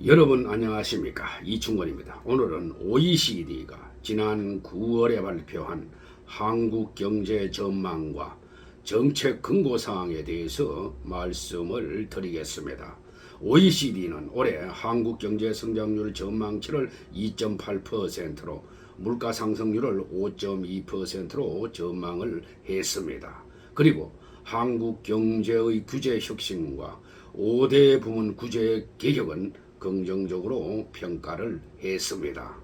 여러분 안녕하십니까? 이충건입니다. 오늘은 OECD가 지난 9월에 발표한 한국 경제 전망과 정책 근거사항에 대해서 말씀을 드리겠습니다. OECD는 올해 한국 경제 성장률 전망치를 2.8%로 물가 상승률을 5.2%로 전망을 했습니다. 그리고 한국 경제의 규제 혁신과 5대 부문 규제 개혁은 긍정적으로 평가를 했습니다.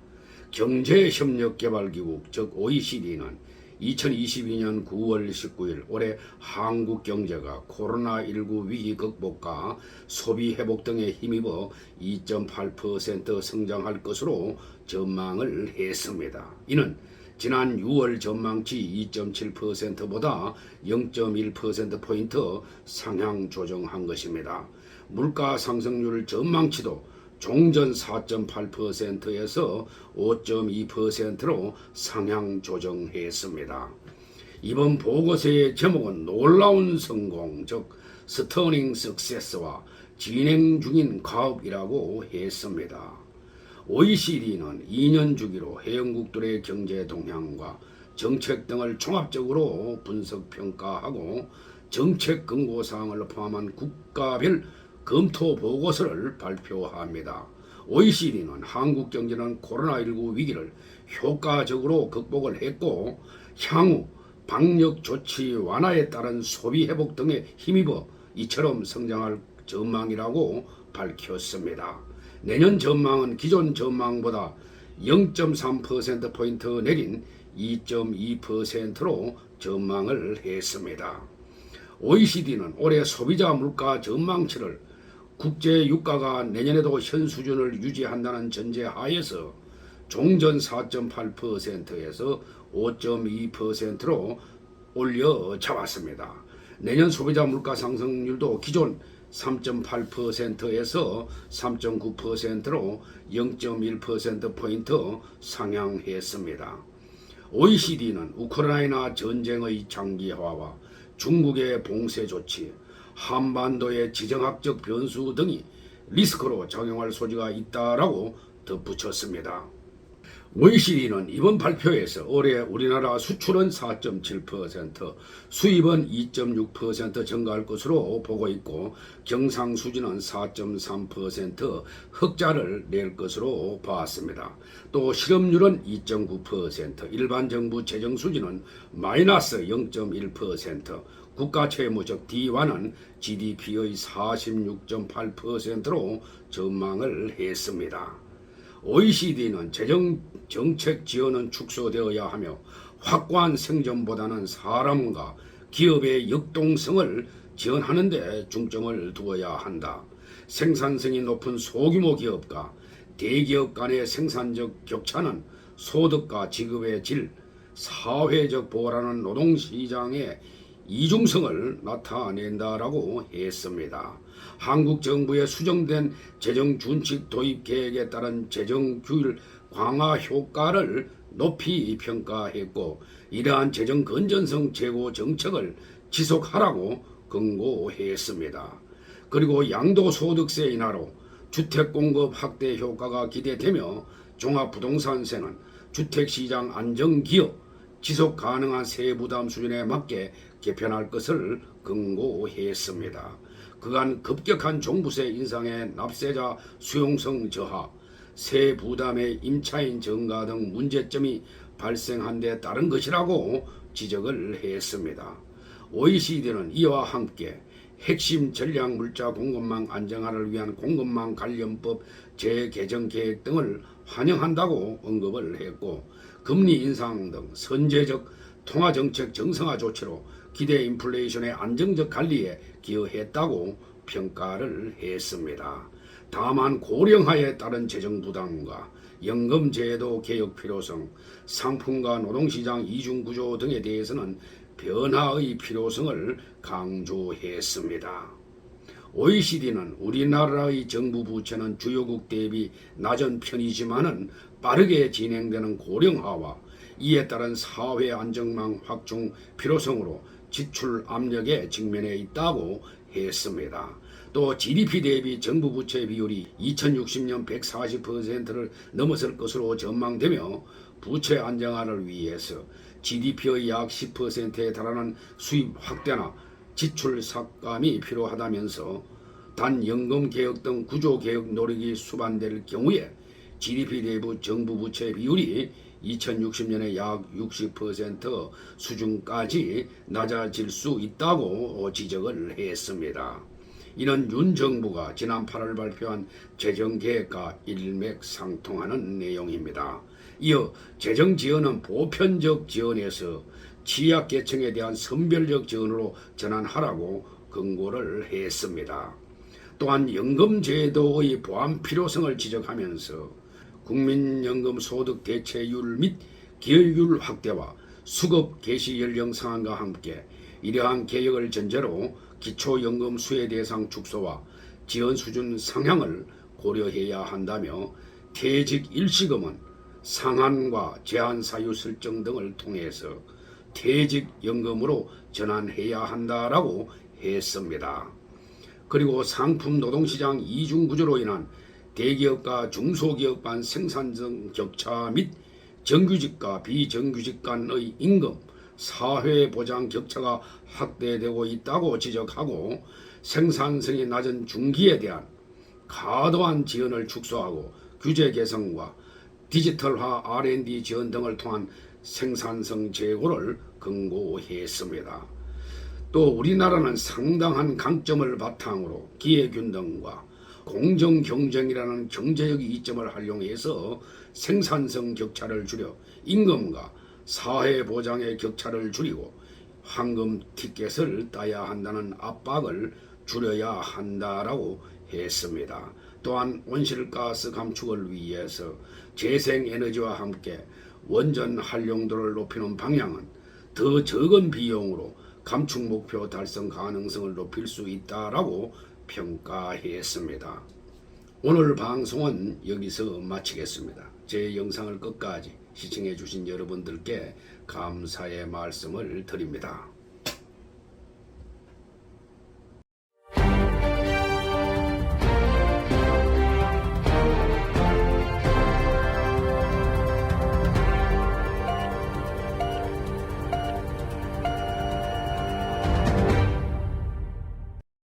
경제협력개발기구 즉 OECD는 2022년 9월 19일 올해 한국 경제가 코로나19 위기 극복과 소비 회복 등에 힘입어 2.8% 성장할 것으로 전망을 했습니다. 이는 지난 6월 전망치 2.7%보다 0.1%포인트 상향 조정한 것입니다. 물가 상승률 전망치도 종전 4.8%에서 5.2%로 상향 조정했습니다. 이번 보고서의 제목은 놀라운 성공, 즉 스터닝 석세스와 진행 중인 가업이라고 했습니다. OECD는 2년 주기로 회원국들의 경제 동향과 정책 등을 종합적으로 분석 평가하고 정책 근거사항을 포함한 국가별 검토 보고서를 발표합니다. OECD는 한국 경제는 코로나19 위기를 효과적으로 극복을 했고 향후 방역 조치 완화에 따른 소비 회복 등에 힘입어 이처럼 성장할 전망이라고 밝혔습니다. 내년 전망은 기존 전망보다 0.3%포인트 내린 2.2%로 전망을 했습니다. OECD는 올해 소비자 물가 전망치를 국제 유가가 내년에도 현 수준을 유지한다는 전제 하에서 종전 4.8%에서 5.2%로 올려 잡았습니다. 내년 소비자 물가 상승률도 기존 3.8%에서 3.9%로 0.1%포인트 상향했습니다. OECD는 우크라이나 전쟁의 장기화와 중국의 봉쇄 조치, 한반도의 지정학적 변수 등이 리스크로 작용할 소지가 있다라고 덧붙였습니다. OECD는 이번 발표에서 올해 우리나라 수출은 4.7%, 수입은 2.6% 증가할 것으로 보고 있고 경상수지는 4.3% 흑자를 낼 것으로 봤습니다. 또 실업률은 2.9%, 일반 정부 재정 수지는 마이너스 0.1%, 국가채무 즉 D1은 GDP의 46.8%로 전망을 했습니다. OECD는 재정 정책 지원은 축소되어야 하며 확고한 생존보다는 사람과 기업의 역동성을 지원하는 데 중점을 두어야 한다. 생산성이 높은 소규모 기업과 대기업 간의 생산적 격차는 소득과 지급의 질, 사회적 보호라는 노동시장의 이중성을 나타낸다라고 했습니다. 한국 정부의 수정된 재정 준칙 도입 계획에 따른 재정 규율 강화 효과를 높이 평가했고 이러한 재정 건전성 제고 정책을 지속하라고 권고했습니다. 그리고 양도소득세 인하로 주택 공급 확대 효과가 기대되며 종합부동산세는 주택시장 안정 기여 지속 가능한 세부담 수준에 맞게 개편할 것을 권고했습니다. 그간 급격한 종부세 인상의 납세자 수용성 저하, 세부담의 임차인 증가 등 문제점이 발생한 데 따른 것이라고 지적을 했습니다. OECD는 이와 함께 핵심 전략 물자 공급망 안정화를 위한 공급망 관련법 재개정 계획 등을 환영한다고 언급을 했고 금리 인상 등 선제적 통화정책 정상화 조치로 기대 인플레이션의 안정적 관리에 기여했다고 평가를 했습니다. 다만 고령화에 따른 재정 부담과 연금제도 개혁 필요성, 상품과 노동시장 이중구조 등에 대해서는 변화의 필요성을 강조했습니다. OECD는 우리나라의 정부 부채는 주요국 대비 낮은 편이지만은 빠르게 진행되는 고령화와 이에 따른 사회 안정망 확충 필요성으로 지출 압력에 직면해 있다고 했습니다. 또 GDP 대비 정부 부채 비율이 2060년 140%를 넘어설 것으로 전망되며 부채 안정화를 위해서 GDP의 약 10%에 달하는 수입 확대나 지출 삭감이 필요하다면서 단 연금 개혁 등 구조 개혁 노력이 수반될 경우에 GDP 대비 정부 부채 비율이 2060년에 약 60% 수준까지 낮아질 수 있다고 지적을 했습니다. 이는 윤 정부가 지난 8월 발표한 재정계획과 일맥상통하는 내용입니다. 이어 재정지원은 보편적 지원에서 취약계층에 대한 선별적 지원으로 전환하라고 권고를 했습니다. 또한 연금제도의 보완 필요성을 지적하면서 국민연금 소득 대체율 및 기여율 확대와 수급 개시 연령 상한과 함께 이러한 개혁을 전제로 기초연금 수혜 대상 축소와 지원 수준 상향을 고려해야 한다며 퇴직 일시금은 상한과 제한 사유 설정 등을 통해서 퇴직연금으로 전환해야 한다라고 했습니다. 그리고 상품 노동시장 이중구조로 인한 대기업과 중소기업 간 생산성 격차 및 정규직과 비정규직 간의 임금, 사회보장 격차가 확대되고 있다고 지적하고 생산성이 낮은 중기에 대한 과도한 지원을 축소하고 규제 개선과 디지털화 R&D 지원 등을 통한 생산성 제고를 권고했습니다. 또 우리나라는 상당한 강점을 바탕으로 기회균등과 공정경쟁이라는 경제적 이점을 활용해서 생산성 격차를 줄여 임금과 사회보장의 격차를 줄이고 황금 티켓을 따야 한다는 압박을 줄여야 한다라고 했습니다. 또한 온실가스 감축을 위해서 재생에너지와 함께 원전 활용도를 높이는 방향은 더 적은 비용으로 감축 목표 달성 가능성을 높일 수 있다라고 평가했습니다. 오늘 방송은 여기서 마치겠습니다. 제 영상을 끝까지 시청해 주신 여러분들께 감사의 말씀을 드립니다.